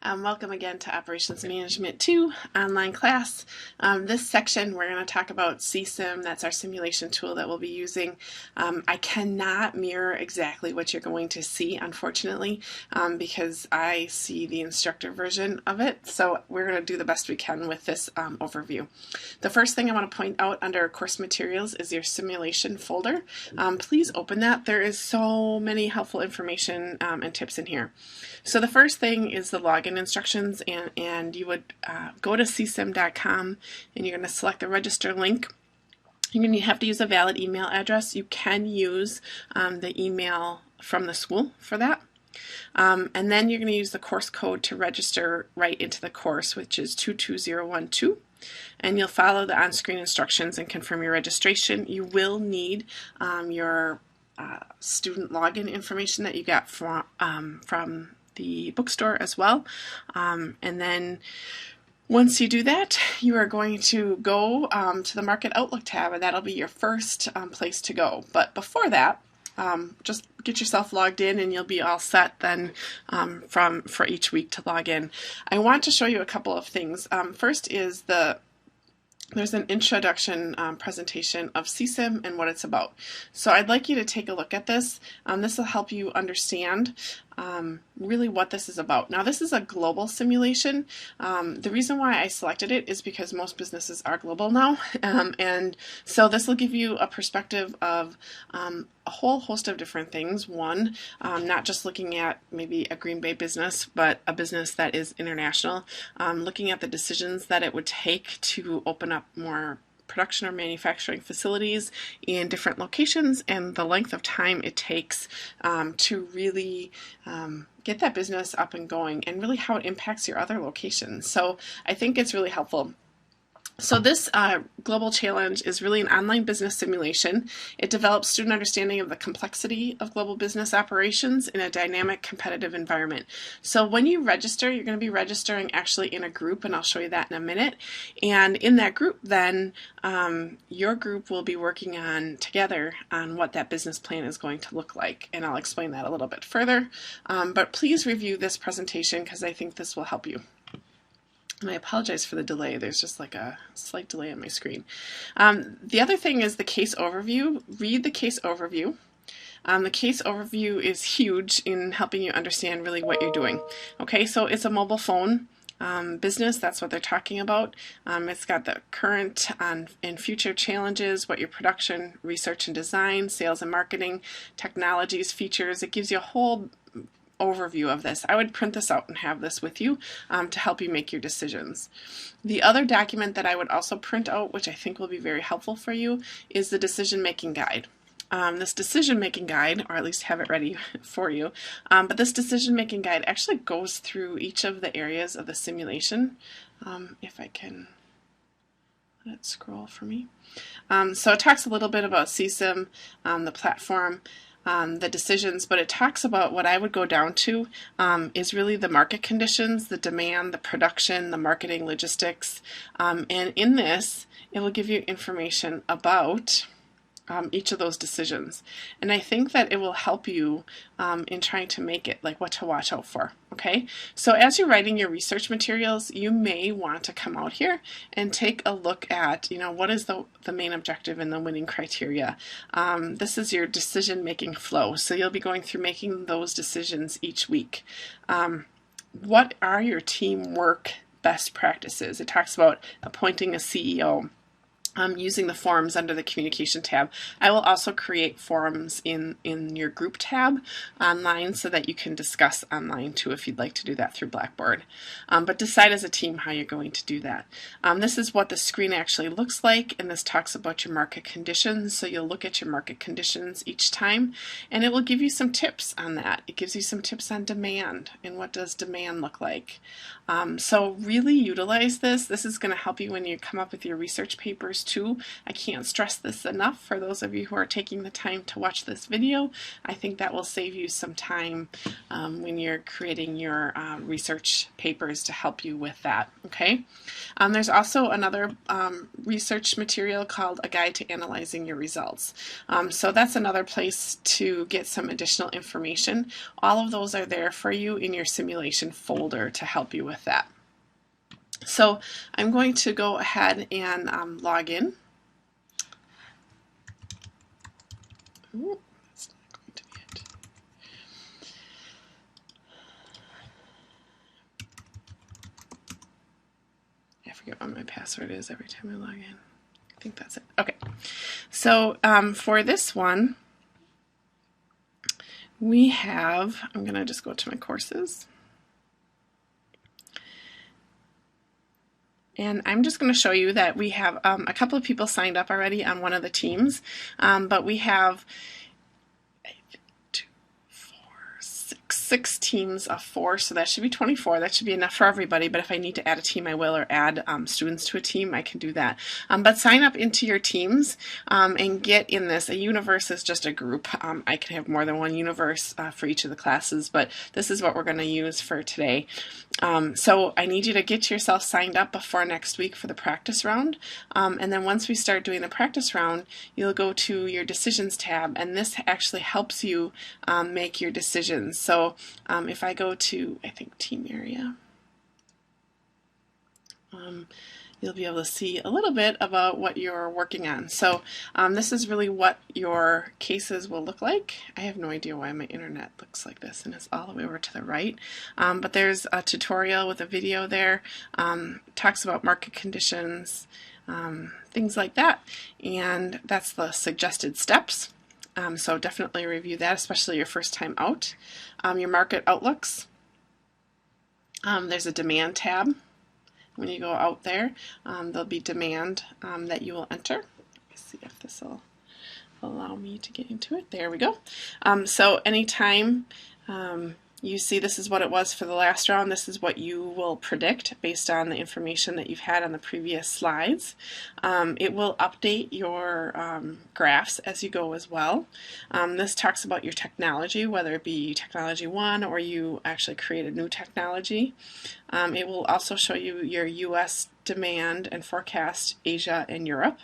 Welcome again to Operations Management 2 online class. This section we're going to talk about CESIM. That's our simulation tool that we'll be using. I cannot mirror exactly what you're going to see, unfortunately, because I see the instructor version of it. So we're going to do the best we can with this overview. The first thing I want to point out under course materials is your simulation folder. Please open that. There is so many helpful information and tips in here. So the first thing is the login instructions, and you would go to CESIM.com and you're going to select the register link. You're going to have to use a valid email address. You can use the email from the school for that. And then you're going to use the course code to register right into the course, which is 22012. And you'll follow the on-screen instructions and confirm your registration. You will need your student login information that you got from the bookstore as well. And then once you do that, you are going to go to the Market Outlook tab, and that'll be your first place to go. But before that, just get yourself logged in and you'll be all set then for each week to log in. I want to show you a couple of things. First is there's an introduction presentation of CESIM and what it's about. So I'd like you to take a look at this. This will help you understand really what this is about. Now, this is a global simulation. The reason why I selected it is because most businesses are global now, and so this will give you a perspective of a whole host of different things. One, not just looking at maybe a Green Bay business, but a business that is international, looking at the decisions that it would take to open up more production or manufacturing facilities in different locations, and the length of time it takes to really get that business up and going, and really how it impacts your other locations. So I think it's really helpful. So this global challenge is really an online business simulation. It develops student understanding of the complexity of global business operations in a dynamic, competitive environment. So when you register, you're going to be registering actually in a group, and I'll show you that in a minute. And in that group then, your group will be working together on what that business plan is going to look like. And I'll explain that a little bit further. But please review this presentation because I think this will help you. And I apologize for the delay. There's just like a slight delay on my screen. The other thing is the case overview. Read the case overview. The case overview is huge in helping you understand really what you're doing. Okay, so it's a mobile phone business. That's what they're talking about. It's got the current and future challenges, what your production, research and design, sales and marketing, technologies, features. It gives you a whole overview of this. I would print this out and have this with you to help you make your decisions. The other document that I would also print out, which I think will be very helpful for you, is the decision-making guide. This decision-making guide, or at least have it ready for you, but this decision-making guide actually goes through each of the areas of the simulation. If I can let it scroll for me. So it talks a little bit about CESIM, the platform, the decisions, but it talks about what I would go down to is really the market conditions, the demand, the production, the marketing, logistics, and in this it will give you information about each of those decisions. And I think that it will help you in trying to make it like what to watch out for. Okay, so as you're writing your research materials, you may want to come out here and take a look at, what is the main objective and the winning criteria. This is your decision-making flow. So you'll be going through making those decisions each week. What are your teamwork best practices? It talks about appointing a CEO. Using the forums under the communication tab. I will also create forums in your group tab online so that you can discuss online too if you'd like to do that through Blackboard. But decide as a team how you're going to do that. This is what the screen actually looks like, and this talks about your market conditions. So you'll look at your market conditions each time, and it will give you some tips on that. It gives you some tips on demand and what does demand look like. So really utilize this. This is going to help you when you come up with your research papers too. I can't stress this enough for those of you who are taking the time to watch this video. I think that will save you some time when you're creating your research papers to help you with that. Okay. There's also another research material called A Guide to Analyzing Your Results. So that's another place to get some additional information. All of those are there for you in your simulation folder to help you with that. So I'm going to go ahead and log in. Ooh, that's not going to be it. I forget what my password is every time I log in. I think that's it. Okay. So for this one, we have, I'm going to just go to my courses. And I'm just going to show you that we have a couple of people signed up already on one of the teams, but we have 6 teams of 4, so that should be 24. That should be enough for everybody, but if I need to add a team, I will, or add students to a team, I can do that. But sign up into your teams and get in this. A universe is just a group. I can have more than one universe for each of the classes, but this is what we're going to use for today. So I need you to get yourself signed up before next week for the practice round, and then once we start doing the practice round, you'll go to your decisions tab, and this actually helps you make your decisions. So if I go to, I think, team area, you'll be able to see a little bit about what you're working on. So this is really what your cases will look like. I have no idea why my internet looks like this and it's all the way over to the right. But there's a tutorial with a video there, talks about market conditions, things like that. And that's the suggested steps. So definitely review that, especially your first time out. Your market outlooks. There's a demand tab. When you go out there, there'll be demand that you will enter. Let me see if this will allow me to get into it. There we go. So anytime you see this is what it was for the last round, this is what you will predict based on the information that you've had on the previous slides. It will update your graphs as you go as well. This talks about your technology, whether it be technology 1 or you actually create a new technology. It will also show you your US demand and forecast Asia and Europe.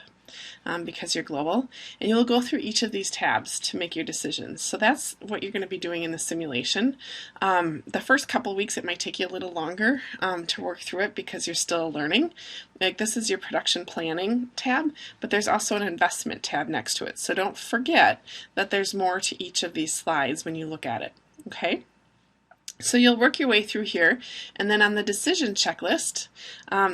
Because you're global, and you'll go through each of these tabs to make your decisions. So that's what you're going to be doing in the simulation. The first couple weeks it might take you a little longer to work through it because you're still learning. Like this is your production planning tab, but there's also an investment tab next to it. So don't forget that there's more to each of these slides when you look at it. Okay? So you'll work your way through here, and then on the decision checklist,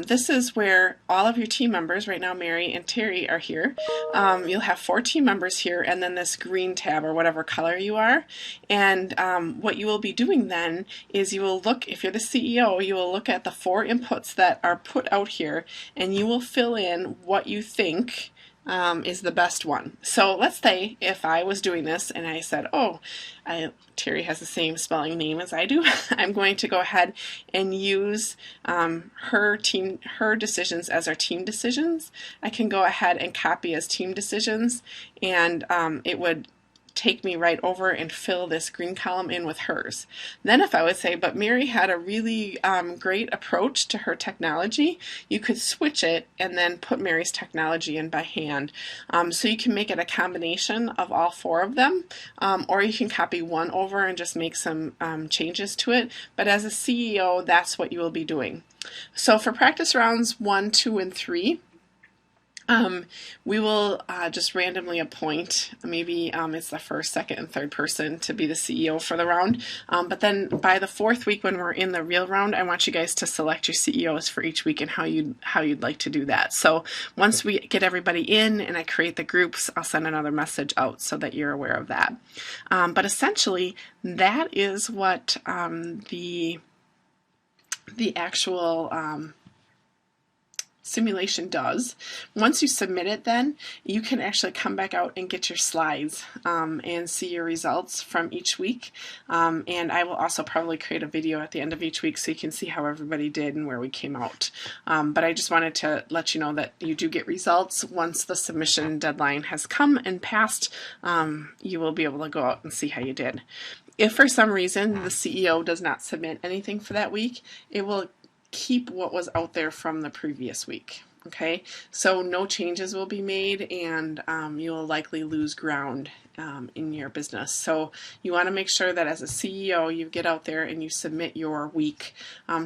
this is where all of your team members, right now Mary and Terry are here. You'll have 4 team members here, and then this green tab or whatever color you are. And what you will be doing then is you will look, if you're the CEO, you will look at the 4 inputs that are put out here, and you will fill in what you think is the best one. So let's say if I was doing this and I said, oh, Terry has the same spelling name as I do, I'm going to go ahead and use her decisions as our team decisions. I can go ahead and copy as team decisions, and it would take me right over and fill this green column in with hers. Then if I would say, but Mary had a really great approach to her technology, you could switch it and then put Mary's technology in by hand. So you can make it a combination of all 4 of them, or you can copy one over and just make some changes to it. But as a CEO, that's what you will be doing. So for practice rounds 1, 2, and 3, we will just randomly appoint, maybe it's the first, second, and third person to be the CEO for the round. But then by the 4th week when we're in the real round, I want you guys to select your CEOs for each week and how you'd like to do that. So once we get everybody in and I create the groups, I'll send another message out so that you're aware of that. But essentially, that is what the actual simulation does. Once you submit it, then you can actually come back out and get your slides and see your results from each week. And I will also probably create a video at the end of each week so you can see how everybody did and where we came out. But I just wanted to let you know that you do get results once the submission deadline has come and passed. You will be able to go out and see how you did. If for some reason the CEO does not submit anything for that week, it will keep what was out there from the previous week. Okay, so no changes will be made, and you will likely lose ground in your business. So you want to make sure that as a CEO you get out there and you submit your week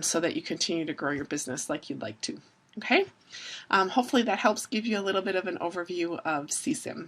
so that you continue to grow your business like you'd like to. Okay, hopefully that helps give you a little bit of an overview of CESIM.